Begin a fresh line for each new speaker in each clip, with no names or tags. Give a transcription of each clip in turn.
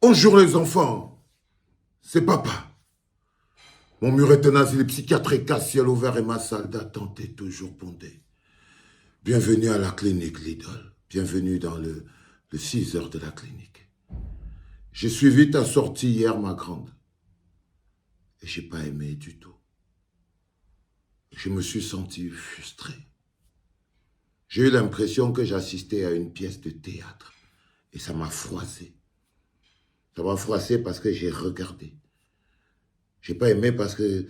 Bonjour les enfants, c'est papa. Mon mur est tenace, il est psychiatrique, à ciel ouvert et ma salle d'attente est toujours bondée. Bienvenue à la clinique Lidl. Bienvenue dans le 6 heures de la clinique. J'ai suivi ta sortie hier, ma grande. Et j'ai pas aimé du tout. Je me suis senti frustré. J'ai eu l'impression que j'assistais à une pièce de théâtre. Et ça m'a froissé. Ça m'a froissé parce que j'ai regardé. J'ai pas aimé parce que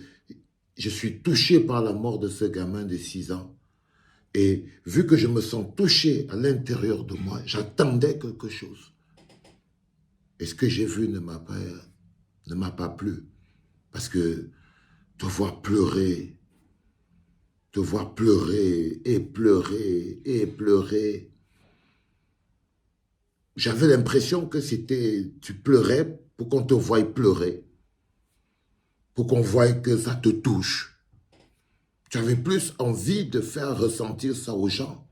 je suis touché par la mort de ce gamin de 6 ans. Et vu que je me sens touché à l'intérieur de moi, j'attendais quelque chose. Et ce que j'ai vu ne m'a pas plu. Parce que te voir pleurer et pleurer et pleurer, j'avais l'impression que tu pleurais pour qu'on te voie pleurer, pour qu'on voie que ça te touche. Tu avais plus envie de faire ressentir ça aux gens,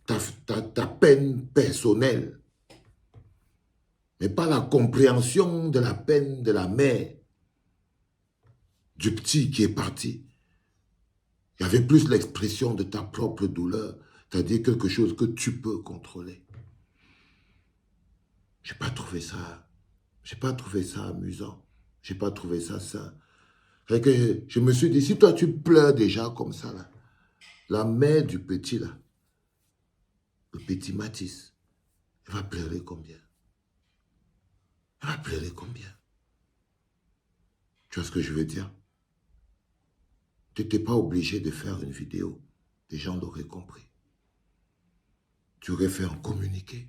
ta peine personnelle, mais pas la compréhension de la peine de la mère, du petit qui est parti. Il y avait plus l'expression de ta propre douleur, c'est-à-dire quelque chose que tu peux contrôler. J'ai pas trouvé ça amusant, j'ai pas trouvé ça sain. Que je me suis dit, si toi tu pleures déjà comme ça, là, la mère du petit là, le petit Mathis, elle va pleurer combien? Elle va pleurer combien? Tu vois ce que je veux dire? Tu n'étais pas obligé de faire une vidéo. Les gens l'auraient compris. Tu aurais fait un communiqué.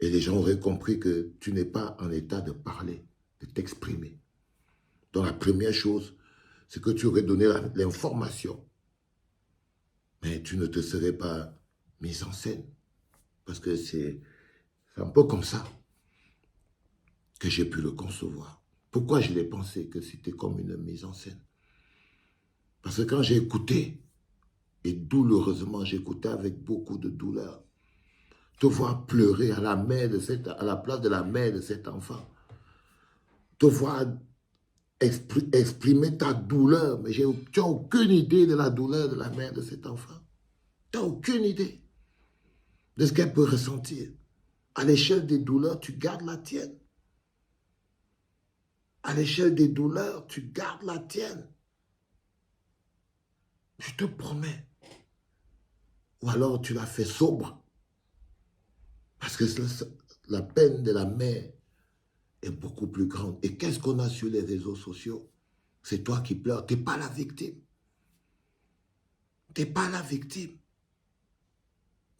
Et les gens auraient compris que tu n'es pas en état de parler, de t'exprimer. Donc la première chose, c'est que tu aurais donné l'information. Mais tu ne te serais pas mise en scène. Parce que c'est un peu comme ça que j'ai pu le concevoir. Pourquoi je l'ai pensé que c'était comme une mise en scène? Parce que quand j'ai écouté, et douloureusement, j'écoutais avec beaucoup de douleur, te voir pleurer à la place de la mère de cet enfant, te voir exprimer ta douleur, mais tu n'as aucune idée de la douleur de la mère de cet enfant. Tu n'as aucune idée de ce qu'elle peut ressentir. À l'échelle des douleurs, tu gardes la tienne. À l'échelle des douleurs, tu gardes la tienne. Je te promets. Ou alors tu l'as fait sobre. Parce que la peine de la mère est beaucoup plus grande. Et qu'est-ce qu'on a sur les réseaux sociaux? C'est toi qui pleures. Tu n'es pas la victime. Tu n'es pas la victime.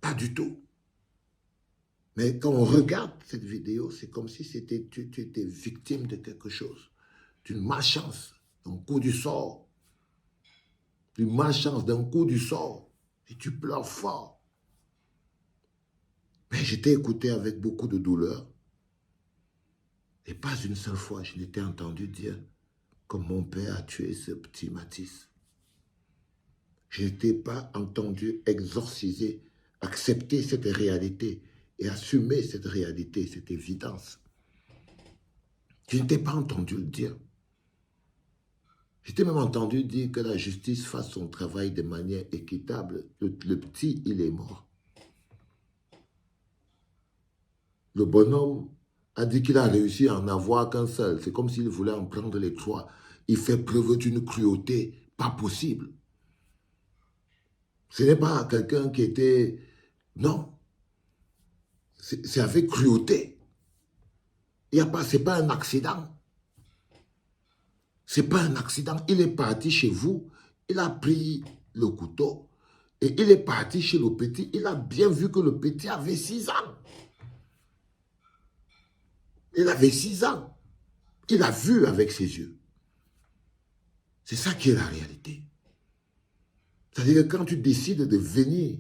Pas du tout. Mais quand on regarde cette vidéo, c'est comme si tu étais victime de quelque chose. D'une malchance, d'un coup du sort. D'une malchance, d'un coup du sort. Et tu pleures fort. Mais je t'ai écouté avec beaucoup de douleur. Et pas une seule fois, je n'ai entendu dire que mon père a tué ce petit Mathis. Je n'ai pas entendu exorciser, accepter cette réalité et assumer cette réalité, cette évidence. Je ne t'ai pas entendu le dire. Je t'ai même entendu dire que la justice fasse son travail de manière équitable. Le petit, il est mort. Le bonhomme a dit qu'il a réussi à en avoir qu'un seul. C'est comme s'il voulait en prendre les trois. Il fait preuve d'une cruauté pas possible. Ce n'est pas quelqu'un qui était... Non. C'est avec cruauté. Ce n'est pas un accident. Ce n'est pas un accident. Il est parti chez vous. Il a pris le couteau. Et il est parti chez le petit. Il a bien vu que le petit avait 6 ans. Il avait 6 ans. Il a vu avec ses yeux. C'est ça qui est la réalité. C'est-à-dire que quand tu décides de venir,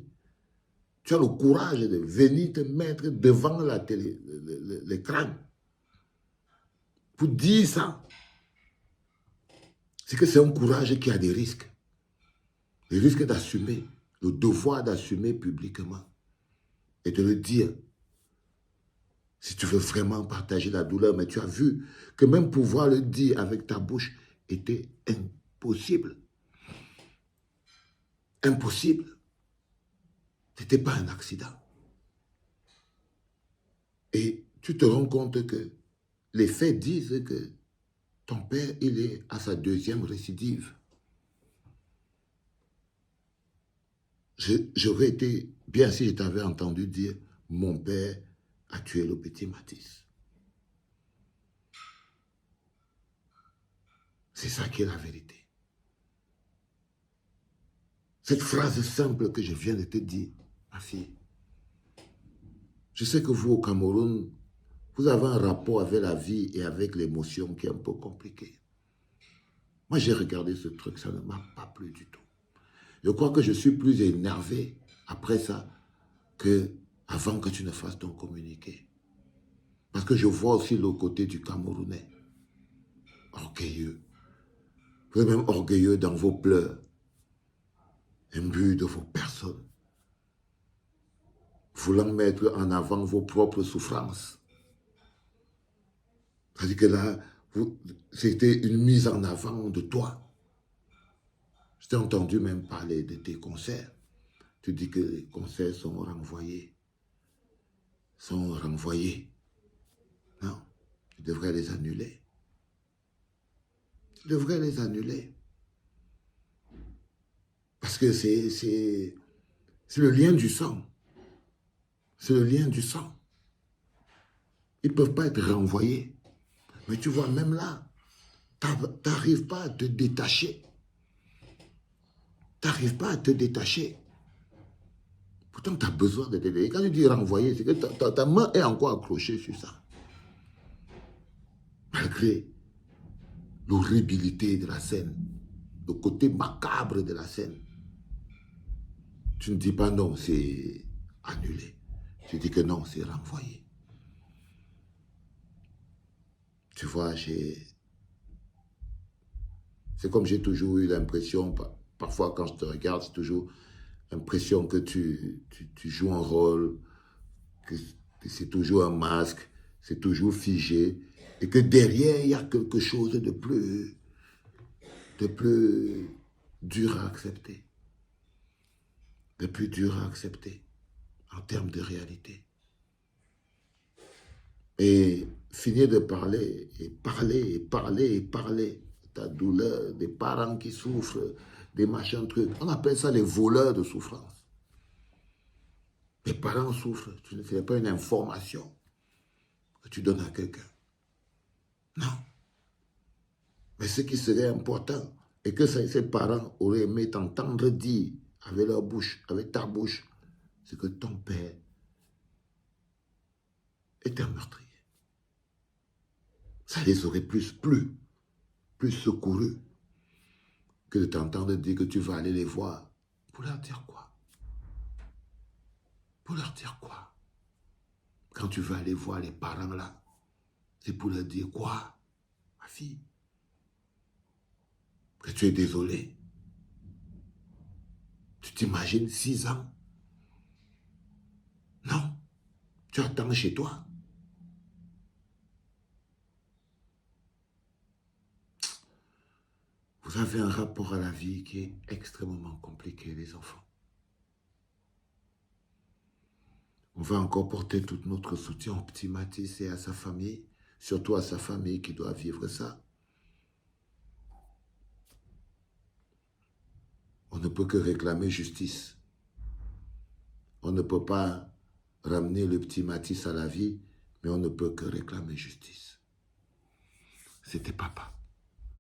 tu as le courage de venir te mettre devant la télé, l'écran, pour dire ça, c'est que c'est un courage qui a des risques. Le risque d'assumer, le devoir d'assumer publiquement et de le dire. Si tu veux vraiment partager la douleur, mais tu as vu que même pouvoir le dire avec ta bouche était impossible. Impossible. Ce n'était pas un accident. Et tu te rends compte que les faits disent que ton père, il est à sa deuxième récidive. J'aurais été bien si je t'avais entendu dire « Mon père a tué le petit Mathis ». C'est ça qui est la vérité. Cette phrase simple que je viens de te dire, ma fille, je sais que vous, au Cameroun, vous avez un rapport avec la vie et avec l'émotion qui est un peu compliqué. Moi, j'ai regardé ce truc, ça ne m'a pas plu du tout. Je crois que je suis plus énervé après ça qu'avant que tu ne fasses ton communiqué. Parce que je vois aussi le côté du Camerounais, orgueilleux. Vous êtes même orgueilleux dans vos pleurs, imbus de vos personnes, voulant mettre en avant vos propres souffrances. C'est-à-dire que là, c'était une mise en avant de toi. Je t'ai entendu même parler de tes concerts. Tu dis que les concerts sont renvoyés. Sont renvoyés. Non, tu devrais les annuler. Tu devrais les annuler. Parce que c'est le lien du sang. C'est le lien du sang. Ils ne peuvent pas être renvoyés. Mais tu vois, même là, tu n'arrives pas à te détacher. Tu n'arrives pas à te détacher. Pourtant, tu as besoin de te détacher. Quand tu dis renvoyer, c'est que ta main est encore accrochée sur ça. Malgré l'horribilité de la scène, le côté macabre de la scène. Tu ne dis pas non, c'est annulé. Tu dis que non, c'est renvoyé. Tu vois, c'est comme j'ai toujours eu l'impression, parfois quand je te regarde, c'est toujours l'impression que tu joues un rôle, que c'est toujours un masque, c'est toujours figé, et que derrière, il y a quelque chose de plus dur à accepter. De plus dur à accepter en termes de réalité. Et finir de parler, et parler, et parler, et parler de ta douleur, des parents qui souffrent, des machins trucs. On appelle ça les voleurs de souffrance. Les parents souffrent, ce n'est pas une information que tu donnes à quelqu'un. Non. Mais ce qui serait important, et que ces parents auraient aimé t'entendre dire avec leur bouche, avec ta bouche, c'est que ton père est un meurtrier. Ça les aurait plus secourus que de t'entendre dire que tu vas aller les voir. Pour leur dire quoi? Pour leur dire quoi? Quand tu vas aller voir les parents là, c'est pour leur dire quoi? Ma fille, que tu es désolé. Tu t'imagines 6 ans? Non, tu attends chez toi. Vous avez un rapport à la vie qui est extrêmement compliqué, les enfants. On va encore porter tout notre soutien au petit Mathis et à sa famille, surtout à sa famille qui doit vivre ça. On ne peut que réclamer justice. On ne peut pas ramener le petit Mathis à la vie, mais on ne peut que réclamer justice. C'était papa.